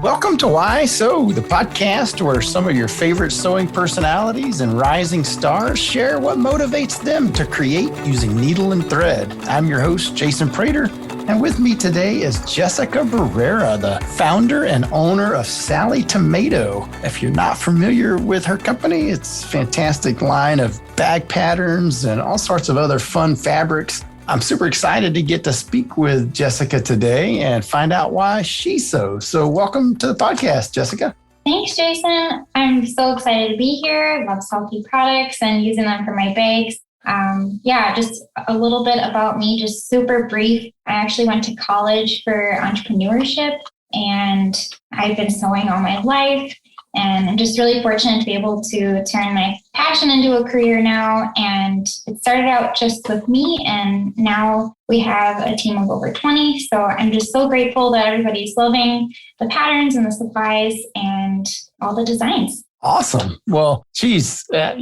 Welcome to Why Sew, the podcast where some of your favorite sewing personalities and rising stars share what motivates them to create using needle and thread. I'm your host, Jason Prater, and with me today is Jessica Barrera, the founder and owner of Sallie Tomato. If you're not familiar with her company, it's a fantastic line of bag patterns and all sorts of other fun fabrics. I'm super excited to get to speak with Jessica today and find out why she sews. So welcome to the podcast, Jessica. Thanks, Jason. I'm so excited to be here. I love Sulky products and using them for my bags. Just a little bit about me, just super brief. I actually went to college for entrepreneurship and I've been sewing all my life. And I'm just really fortunate to be able to turn my passion into a career now. And it started out just with me, and now we have a team of over 20. So I'm just so grateful that everybody's loving the patterns and the supplies and all the designs. Awesome. Well, geez, I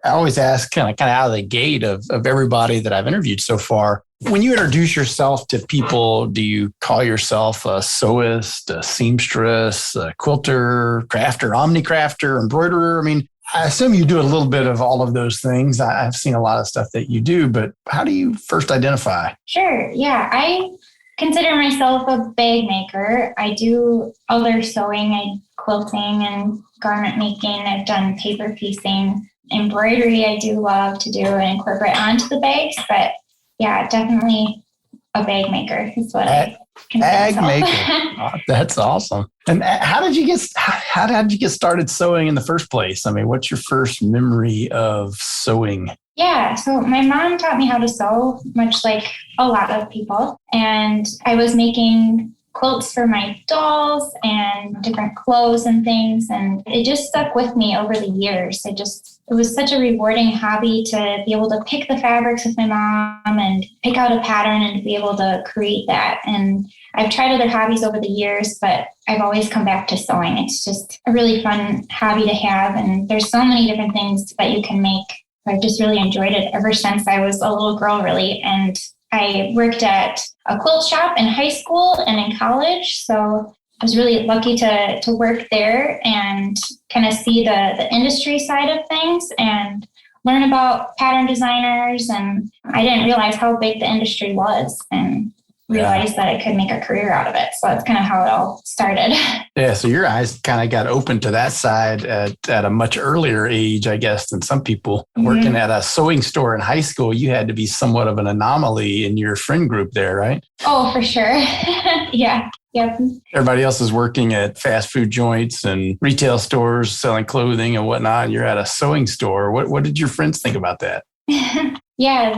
always ask kind of out of the gate of everybody that I've interviewed so far. When you introduce yourself to people, do you call yourself a sewist, a seamstress, a quilter, crafter, omni-crafter, embroiderer? I mean, I assume you do a little bit of all of those things. I've seen a lot of stuff that you do, but how do you first identify? Sure. Yeah, I consider myself a bag maker. I do other sewing, quilting and garment making. I've done paper piecing, embroidery. I do love to do and incorporate onto the bags, but yeah, definitely a bag maker is what I consider bag myself. maker. Oh, that's awesome. And how did you get started sewing in the first place? I mean, what's your first memory of sewing? Yeah, so my mom taught me how to sew, much like a lot of people. And I was making quilts for my dolls and different clothes and things. And it just stuck with me over the years. It was such a rewarding hobby to be able to pick the fabrics with my mom and pick out a pattern and to be able to create that. And I've tried other hobbies over the years, but I've always come back to sewing. It's just a really fun hobby to have. And there's so many different things that you can make. I've just really enjoyed it ever since I was a little girl, really. And I worked at a quilt shop in high school and in college. So I was really lucky to work there and kind of see the industry side of things and learn about pattern designers. And I didn't realize how big the industry was and realized that I could make a career out of it. So that's kind of how it all started. Yeah, so your eyes kind of got open to that side at a much earlier age, I guess, than some people. Mm-hmm. Working at a sewing store in high school, you had to be somewhat of an anomaly in your friend group there, right? Oh, for sure. Yeah. Yep. Everybody else is working at fast food joints and retail stores selling clothing and whatnot. And you're at a sewing store. What did your friends think about that? Yeah,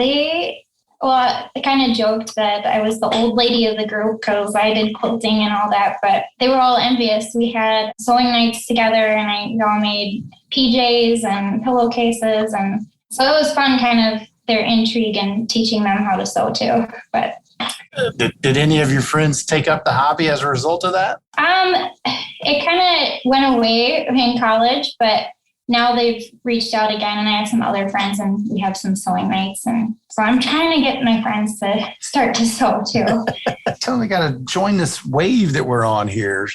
I kind of joked that I was the old lady of the group because I did quilting and all that, but they were all envious. We had sewing nights together and we all made PJs and pillowcases. And so it was fun, kind of their intrigue and teaching them how to sew too. But did any of your friends take up the hobby as a result of that? It kind of went away in college, but now they've reached out again, and I have some other friends, and we have some sewing nights. And so I'm trying to get my friends to start to sew too. Tell them we got to join this wave that we're on here,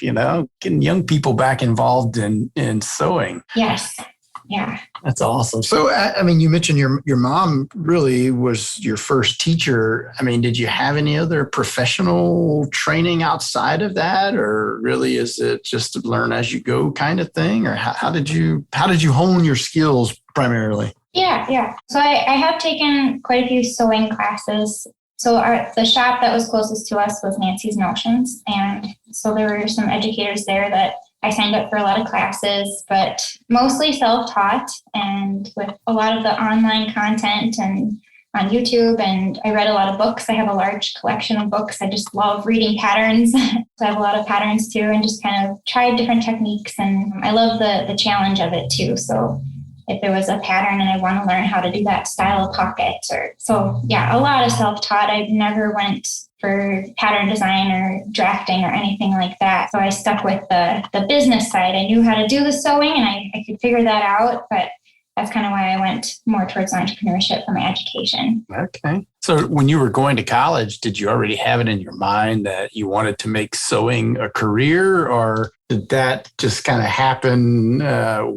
getting young people back involved in sewing. Yes. Yeah. That's awesome. So, I mean, you mentioned your mom really was your first teacher. I mean, did you have any other professional training outside of that? Or really is it just a learn as you go kind of thing? Or how did you hone your skills primarily? Yeah. So I have taken quite a few sewing classes. So the shop that was closest to us was Nancy's Notions. And so there were some educators there that I signed up for a lot of classes, but mostly self-taught and with a lot of the online content and on YouTube. And I read a lot of books. I have a large collection of books. I just love reading patterns. So I have a lot of patterns too, and just kind of tried different techniques. And I love the challenge of it too. So if there was a pattern and I want to learn how to do that style of pocket a lot of self-taught. I never went for pattern design or drafting or anything like that. So I stuck with the business side. I knew how to do the sewing and I could figure that out, but that's kind of why I went more towards entrepreneurship for my education. Okay. So when you were going to college, did you already have it in your mind that you wanted to make sewing a career, or did that just kind of happen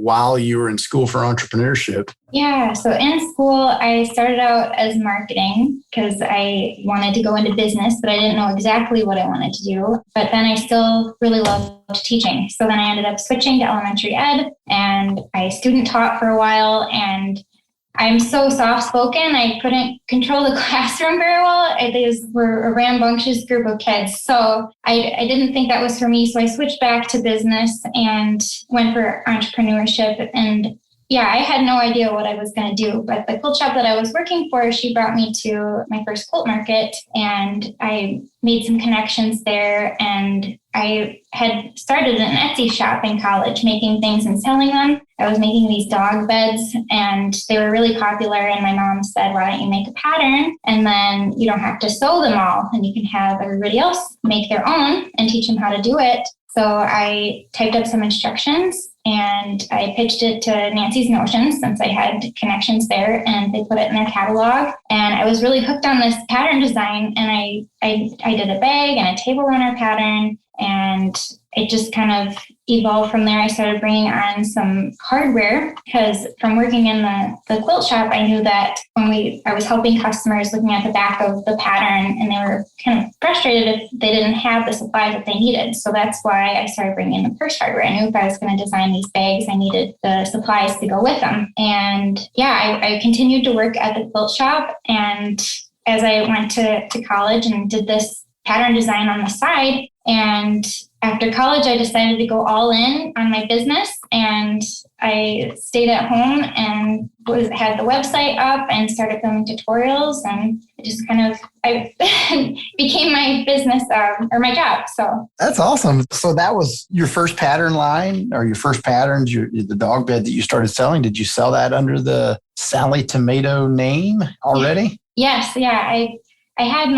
while you were in school for entrepreneurship? Yeah. So in school, I started out as marketing because I wanted to go into business, but I didn't know exactly what I wanted to do. But then I still really loved teaching. So then I ended up switching to elementary ed, and I student taught for a while. And I'm so soft-spoken, I couldn't control the classroom very well. They were a rambunctious group of kids. So I didn't think that was for me. So I switched back to business and went for entrepreneurship. And yeah, I had no idea what I was going to do. But the quilt shop that I was working for, she brought me to my first quilt market, and I made some connections there. And I had started an Etsy shop in college, making things and selling them. I was making these dog beds, and they were really popular. And my mom said, why don't you make a pattern? And then you don't have to sew them all, and you can have everybody else make their own and teach them how to do it. So I typed up some instructions and I pitched it to Nancy's Notions, since I had connections there, and they put it in their catalog. And I was really hooked on this pattern design, and I did a bag and a table runner pattern, and it just kind of evolved from there. I started bringing on some hardware because from working in the quilt shop, I knew that when I was helping customers looking at the back of the pattern, and they were kind of frustrated if they didn't have the supplies that they needed. So that's why I started bringing in the purse hardware. I knew if I was going to design these bags, I needed the supplies to go with them. And yeah, I continued to work at the quilt shop. And as I went to college and did this pattern design on the side, and after college, I decided to go all in on my business, and I stayed at home and had the website up and started filming tutorials, and it just kind of became my business or my job. So that's awesome. So that was your first pattern line, or your first patterns, the dog bed that you started selling. Did you sell that under the Sallie Tomato name already? Yes. Yeah. I had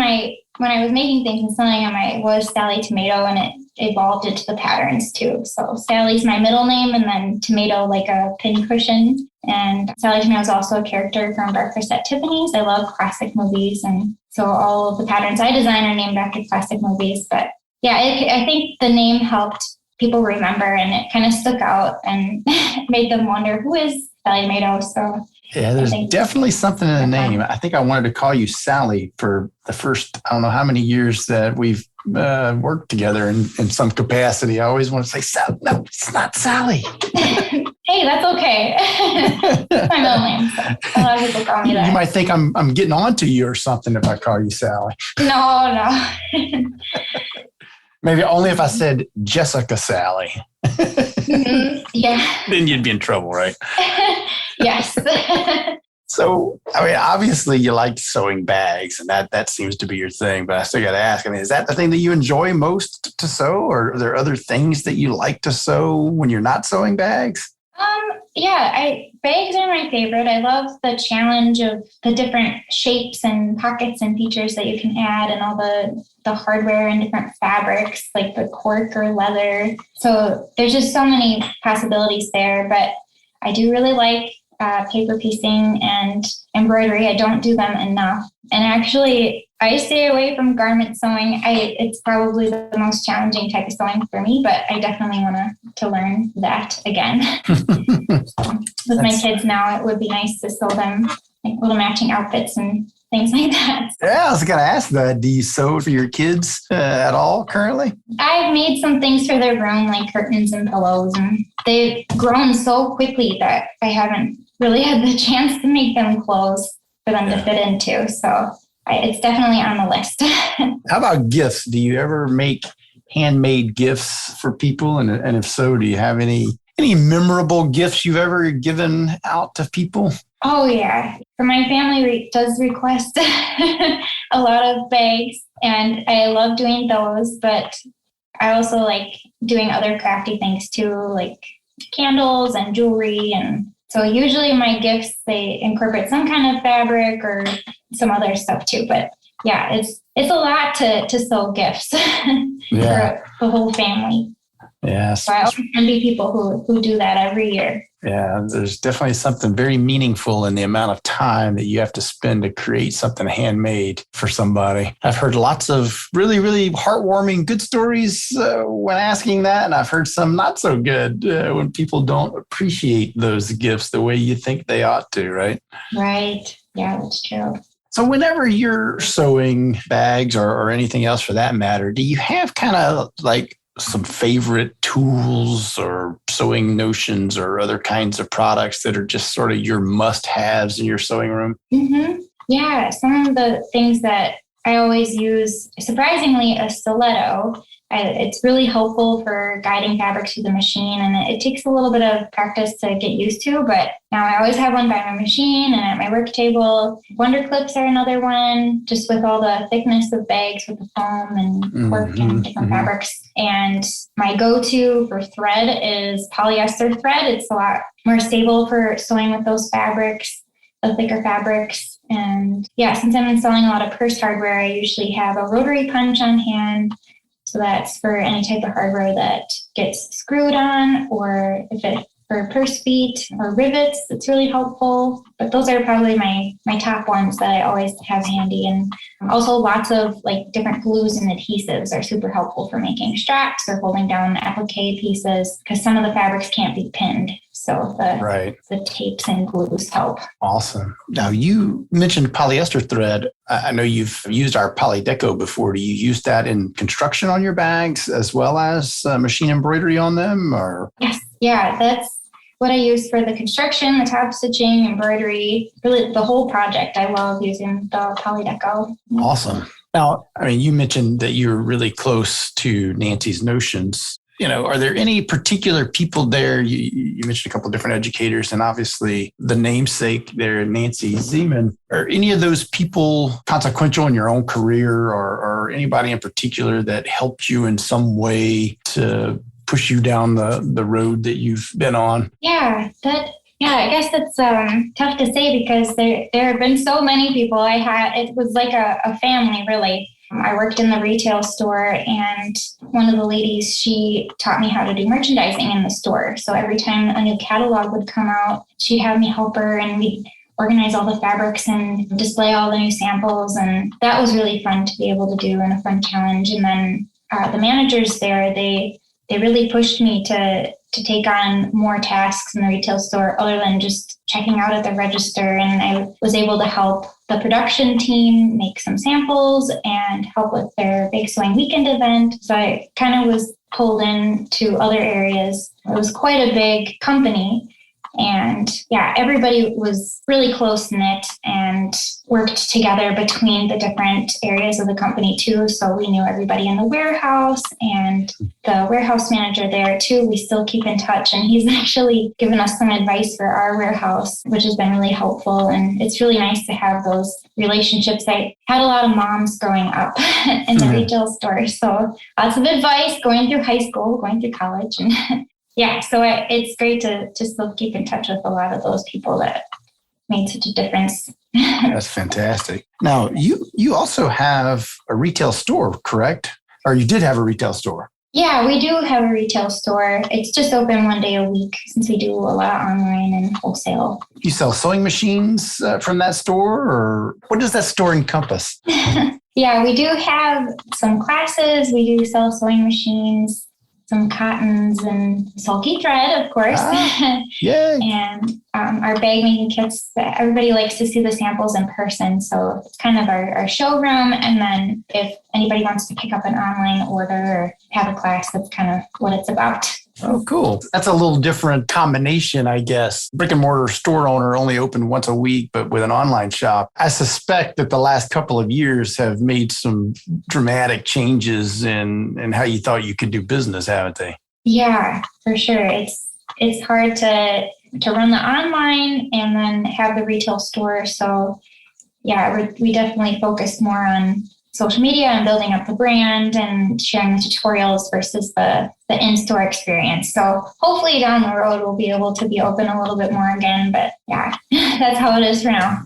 when I was making things and selling them, I was Sallie Tomato, and it evolved into the patterns too. So Sallie's my middle name, and then Tomato like a pincushion. And Sallie Tomato is also a character from Breakfast at Tiffany's. I love classic movies, and so all of the patterns I design are named after classic movies. But yeah, I think the name helped people remember, and it kind of stuck out and made them wonder, who is Sallie Tomato? So yeah, there's definitely something in the name. I think I wanted to call you Sally for the first, I don't know how many years that we've worked together in some capacity. I always want to say, Sally. No, it's not Sally. Hey, that's okay. It's my middle name. So a lot of people call me that. You might think I'm getting on to you or something if I call you Sally. No. Maybe only if I said Jessica Sally. Mm-hmm. Yeah. Then you'd be in trouble, right? Yes. So, I mean, obviously you like sewing bags, and that seems to be your thing, but I still got to ask, I mean, is that the thing that you enjoy most to sew, or are there other things that you like to sew when you're not sewing bags? Yeah, bags are my favorite. I love the challenge of the different shapes and pockets and features that you can add, and all the hardware and different fabrics like the cork or leather. So there's just so many possibilities there, but I do really like paper piecing and embroidery. I don't do them enough. And actually, I stay away from garment sewing. It's probably the most challenging type of sewing for me, but I definitely want to learn that again. With my kids now, it would be nice to sew them like little matching outfits and things like that. Yeah, I was going to ask that. Do you sew for your kids at all currently? I've made some things for their room, like curtains and pillows, and they've grown so quickly that I haven't really had the chance to make them clothes for them to fit into. So it's definitely on the list. How about gifts? Do you ever make handmade gifts for people? And if so, do you have any memorable gifts you've ever given out to people? Oh, yeah. For my family does request a lot of bags, and I love doing those, but I also like doing other crafty things too, like candles and jewelry. And so usually my gifts, they incorporate some kind of fabric or some other stuff too. But yeah, it's a lot to sew gifts for the whole family. Yes. So I always envy people who do that every year. Yeah, there's definitely something very meaningful in the amount of time that you have to spend to create something handmade for somebody. I've heard lots of really, really heartwarming, good stories when asking that. And I've heard some not so good when people don't appreciate those gifts the way you think they ought to, right? Right. Yeah, that's true. So whenever you're sewing bags or anything else for that matter, do you have kind of like some favorite tools or sewing notions or other kinds of products that are just sort of your must-haves in your sewing room? Mm-hmm. Yeah, some of the things that I always use, surprisingly, a stiletto. It's really helpful for guiding fabric through the machine, and it takes a little bit of practice to get used to, but now I always have one by my machine and at my work table. Wonder clips are another one, just with all the thickness of bags with the foam and cork and different fabrics. And my go-to for thread is polyester thread. It's a lot more stable for sewing with those fabrics, the thicker fabrics. And yeah, since I'm installing a lot of purse hardware, I usually have a rotary punch on hand. So that's for any type of hardware that gets screwed on, or if it for purse feet or rivets, it's really helpful. But those are probably my top ones that I always have handy. And also lots of like different glues and adhesives are super helpful for making straps or holding down applique pieces, because some of the fabrics can't be pinned. So the tapes and glues help. Awesome. Now, you mentioned polyester thread. I know you've used our Polydeco before. Do you use that in construction on your bags as well as machine embroidery on them? Or Yes. Yeah, that's what I use for the construction, the top stitching, embroidery, really the whole project. I love using the Polydeco. Awesome. Now, I mean, you mentioned that you're really close to Nancy's Notions. You know, are there any particular people there? You mentioned a couple of different educators, and obviously the namesake there, Nancy Zeman. Are any of those people consequential in your own career, or anybody in particular that helped you in some way to push you down the road that you've been on? Yeah, I guess that's tough to say, because there have been so many people. It was like a family, really. I worked in the retail store, and one of the ladies, she taught me how to do merchandising in the store. So every time a new catalog would come out, she'd have me help her, and we'd organize all the fabrics and display all the new samples. And that was really fun to be able to do, and a fun challenge. And then the managers there, they really pushed me to take on more tasks in the retail store other than just checking out at the register. And I was able to help the production team make some samples and help with their big sewing weekend event. So I kind of was pulled into other areas. It was quite a big company. And yeah, everybody was really close knit and worked together between the different areas of the company too. So we knew everybody in the warehouse, and the warehouse manager there too. We still keep in touch, and he's actually given us some advice for our warehouse, which has been really helpful. And it's really nice to have those relationships. I had a lot of moms growing up in the retail store. So lots of advice going through high school, going through college, and yeah, so it's great to still keep in touch with a lot of those people that made such a difference. That's fantastic. Now, you also have a retail store, correct? Or you did have a retail store? Yeah, we do have a retail store. It's just open one day a week, since we do a lot online and wholesale. You sell sewing machines from that store, or what does that store encompass? Yeah, we do have some classes. We do sell sewing machines, some cottons, and sulky thread, of course. Yay. And our bag making kits, everybody likes to see the samples in person. So it's kind of our showroom. And then if anybody wants to pick up an online order or have a class, that's kind of what it's about. Oh, cool. That's a little different combination, I guess. Brick and mortar store owner only open once a week, but with an online shop. I suspect that the last couple of years have made some dramatic changes in how you thought you could do business, haven't they? Yeah, for sure. It's hard to run the online and then have the retail store. So yeah, we definitely focus more on social media and building up the brand and sharing the tutorials versus the in-store experience. So hopefully down the road, we'll be able to be open a little bit more again. But yeah, that's how it is for now.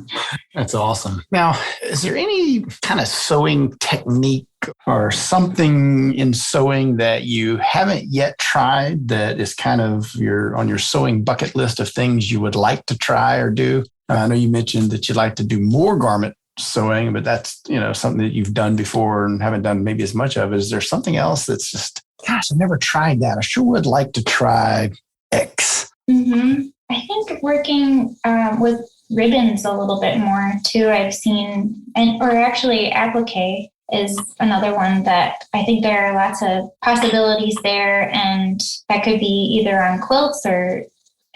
That's awesome. Now, is there any kind of sewing technique or something in sewing that you haven't yet tried that is kind of on your sewing bucket list of things you would like to try or do? I know you mentioned that you'd like to do more garment sewing, but that's, something that you've done before and haven't done maybe as much of. Is there something else that's just, gosh, I've never tried that. I sure would like to try X. Mm-hmm. I think working with ribbons a little bit more too. I've seen, or actually applique is another one that I think there are lots of possibilities there, and that could be either on quilts or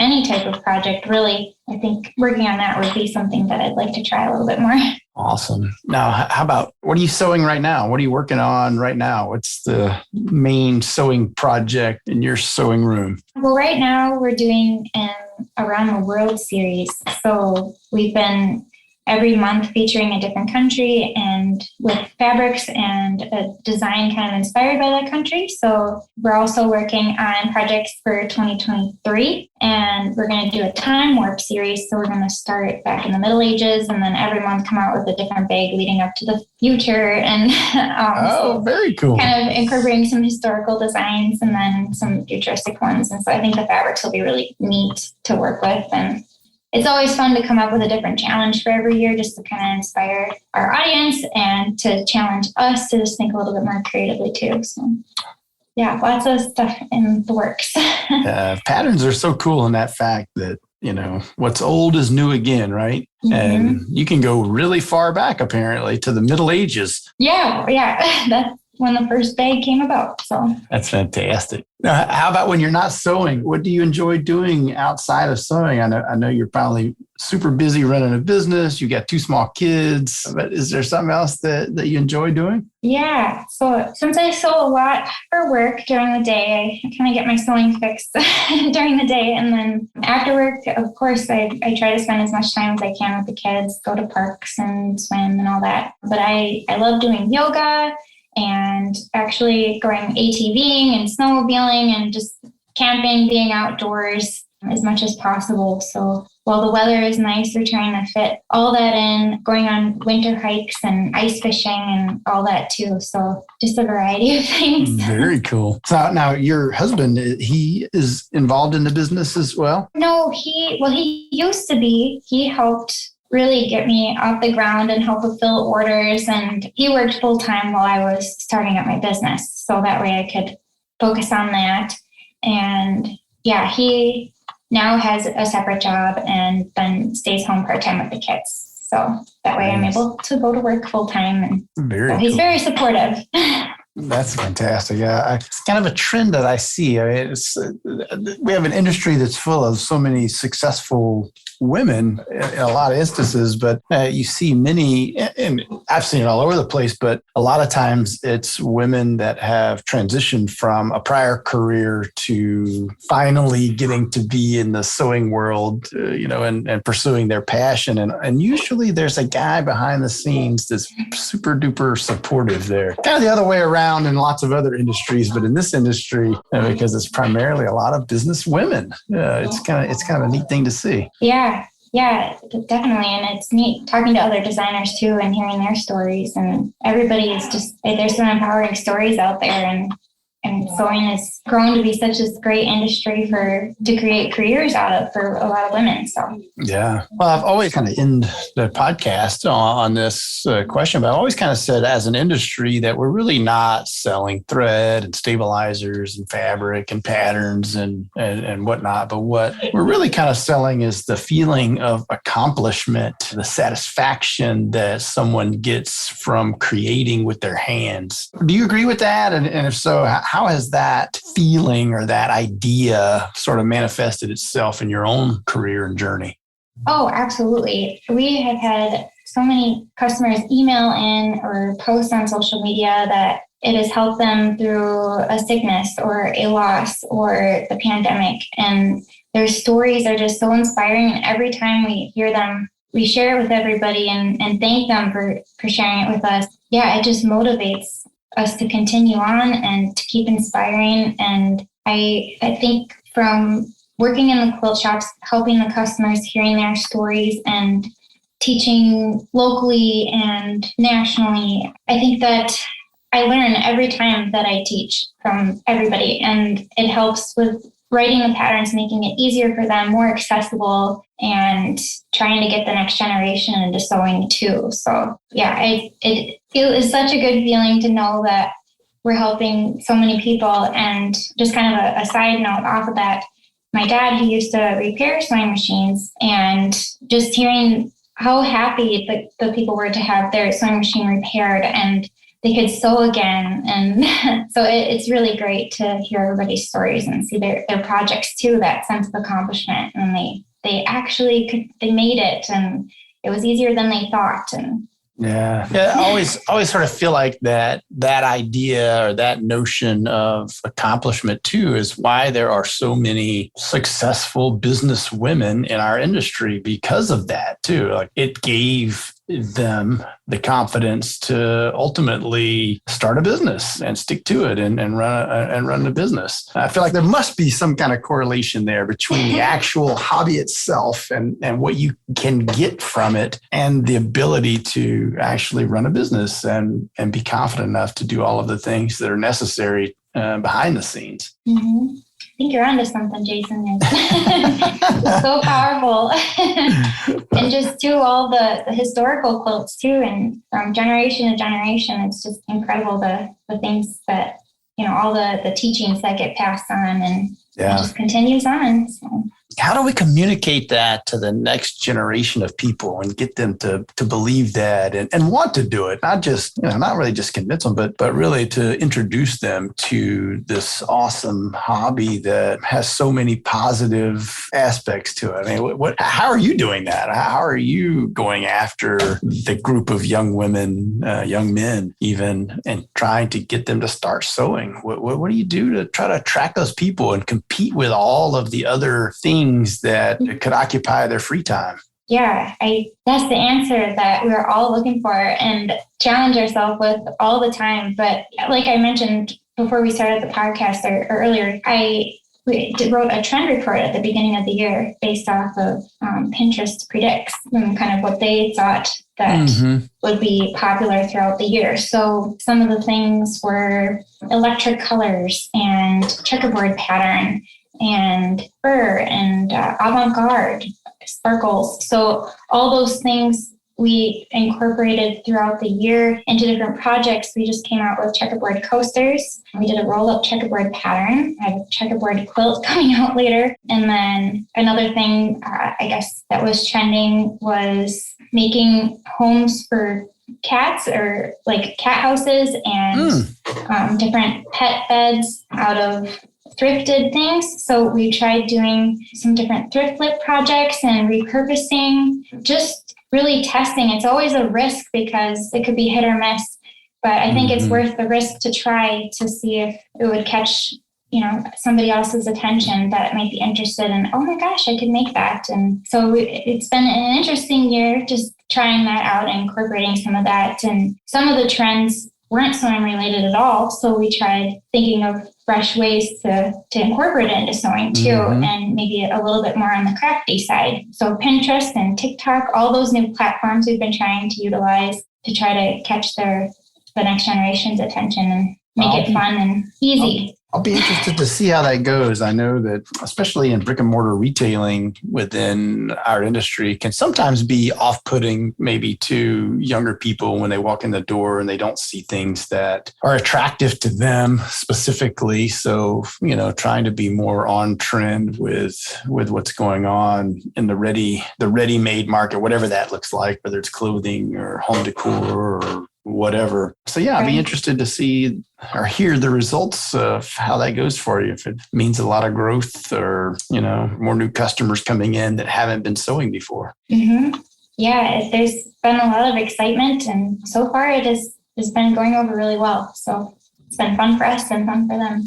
any type of project. Really, I think working on that would be something that I'd like to try a little bit more. Awesome. Now, how about, what are you sewing right now? What are you working on right now? What's the main sewing project in your sewing room? Well, right now we're doing an Around the World series. So we've been every month featuring a different country and with fabrics and a design kind of inspired by that country. So we're also working on projects for 2023, and we're going to do a time warp series. So we're going to start back in the Middle Ages and then every month come out with a different bag leading up to the future. And very cool. Kind of incorporating some historical designs and then some futuristic ones. And so I think the fabrics will be really neat to work with. And it's always fun to come up with a different challenge for every year, just to kind of inspire our audience and to challenge us to just think a little bit more creatively too. So yeah, lots of stuff in the works. Patterns are so cool in that fact that, what's old is new again, right? Mm-hmm. And you can go really far back, apparently, to the Middle Ages. Yeah. That's when the first bag came about. So that's fantastic. Now, how about when you're not sewing? What do you enjoy doing outside of sewing? I know you're probably super busy running a business. You got 2 small kids, but is there something else that you enjoy doing? Yeah. So since I sew a lot for work during the day, I kind of get my sewing fix during the day. And then after work, of course, I try to spend as much time as I can with the kids, go to parks and swim and all that. But I love doing yoga and actually going ATVing and snowmobiling and just camping, being outdoors as much as possible. So while the weather is nice, we're trying to fit all that in, going on winter hikes and ice fishing and all that too. So just a variety of things. Very cool. So now your husband, he is involved in the business as well? No, he used to be. He helped really get me off the ground and help fulfill orders. And he worked full time while I was starting up my business. So that way I could focus on that. And yeah, he now has a separate job and then stays home part-time with the kids. So that way I'm able to go to work full time. And he's very supportive. That's fantastic. Yeah, it's kind of a trend that I see. I mean, we have an industry that's full of so many successful women in a lot of instances, but you see many, and I've seen it all over the place, but a lot of times it's women that have transitioned from a prior career to finally getting to be in the sewing world, and pursuing their passion. And usually there's a guy behind the scenes that's super duper supportive there. Kind of the other way around in lots of other industries, but in this industry, because it's primarily a lot of business women, it's kind of a neat thing to see. Yeah, definitely. And it's neat talking to other designers too and hearing their stories. And everybody is there's some empowering stories out there. And sewing has grown to be such a great industry to create careers out of for a lot of women. So yeah, well, I've always kind of end the podcast on this question, but I've always kind of said as an industry that we're really not selling thread and stabilizers and fabric and patterns and whatnot. But what we're really kind of selling is the feeling of accomplishment, the satisfaction that someone gets from creating with their hands. Do you agree with that? And if so, how has that feeling or that idea sort of manifested itself in your own career and journey? Oh, absolutely. We have had so many customers email in or post on social media that it has helped them through a sickness or a loss or the pandemic. And their stories are just so inspiring. And every time we hear them we share it with everybody and thank them for sharing it with us, yeah, it just motivates us to continue on and to keep inspiring. And I think from working in the quilt shops, helping the customers, hearing their stories, and teaching locally and nationally, I think that I learn every time that I teach from everybody, and it helps with writing the patterns, making it easier for them, more accessible, and trying to get the next generation into sewing too. So yeah, it is such a good feeling to know that we're helping so many people. And just kind of a side note off of that, my dad, he used to repair sewing machines, and just hearing how happy the people were to have their sewing machine repaired and they could sew again. And so it's really great to hear everybody's stories and see their projects too, that sense of accomplishment. And they actually they made it, and it was easier than they thought. And yeah. I always sort of feel like that idea or that notion of accomplishment too is why there are so many successful business women in our industry, because of that too. Like, it gave them the confidence to ultimately start a business and stick to it and run the business. I feel like there must be some kind of correlation there between the actual hobby itself and what you can get from it and the ability to actually run a business and be confident enough to do all of the things that are necessary behind the scenes. Mm-hmm. I think you're onto something, Jason. It's so powerful. And just do all the historical quilts too, and from generation to generation, it's just incredible the things that, all the teachings that get passed on, and it just continues on. So. How do we communicate that to the next generation of people and get them to believe that and want to do it? Not just, not really just convince them, but really to introduce them to this awesome hobby that has so many positive aspects to it. I mean, how are you doing that? How are you going after the group of young women, young men even, and trying to get them to start sewing? What do you do to try to attract those people and compete with all of the other things that could occupy their free time? Yeah, that's the answer that we're all looking for and challenge ourselves with all the time. But like I mentioned before we started the podcast or earlier, we wrote a trend report at the beginning of the year based off of Pinterest predicts and kind of what they thought that would be popular throughout the year. So some of the things were electric colors and checkerboard pattern and fur and avant-garde sparkles. So all those things we incorporated throughout the year into different projects. We just came out with checkerboard coasters. We did a roll-up checkerboard pattern. I have a checkerboard quilt coming out later. And then another thing, I guess, that was trending was making homes for cats, or like cat houses, and different pet beds out of thrifted things. So we tried doing some different thrift flip projects and repurposing, just really testing. It's always a risk because it could be hit or miss, but I think it's worth the risk to try to see if it would catch, somebody else's attention that might be interested in, oh my gosh, I could make that. And so it's been an interesting year just trying that out and incorporating some of that. And some of the trends weren't sewing related at all. So we tried thinking of fresh ways to incorporate it into sewing too, and maybe a little bit more on the crafty side. So Pinterest and TikTok, all those new platforms we've been trying to utilize to try to catch the next generation's attention and make it fun and easy. I'll be interested to see how that goes. I know that especially in brick and mortar retailing within our industry can sometimes be off-putting maybe to younger people when they walk in the door and they don't see things that are attractive to them specifically. So, trying to be more on trend with what's going on in the ready-made market, whatever that looks like, whether it's clothing or home decor or whatever. So yeah, I'd be interested to see or hear the results of how that goes for you. If it means a lot of growth or, more new customers coming in that haven't been sewing before. Yeah, there's been a lot of excitement, and so far it's been going over really well. So it's been fun for us and fun for them.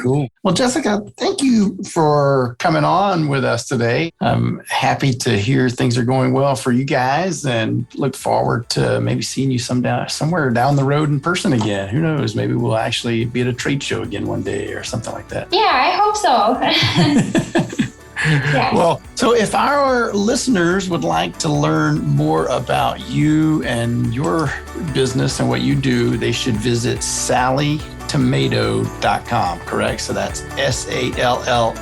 Cool. Well, Jessica, thank you for coming on with us today. I'm happy to hear things are going well for you guys and look forward to maybe seeing you somewhere down the road in person again. Who knows? Maybe we'll actually be at a trade show again one day or something like that. Yeah, I hope so. Yeah. Well, so if our listeners would like to learn more about you and your business and what you do, they should visit sallietomato.com, correct? So that's SALLIE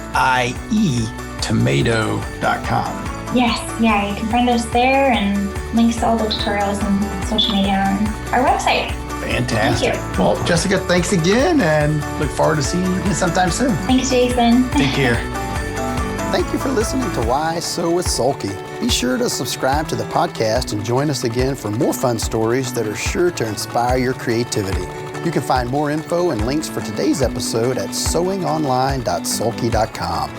tomato.com. Yes, yeah, you can find us there and links to all the tutorials and social media on our website. Fantastic. Thank Well, Jessica, thanks again and look forward to seeing you again sometime soon. Thanks, Jason. Take care. Thank you for listening to Why Sew with Sulky. Be sure to subscribe to the podcast and join us again for more fun stories that are sure to inspire your creativity. You can find more info and links for today's episode at sewingonline.sulky.com.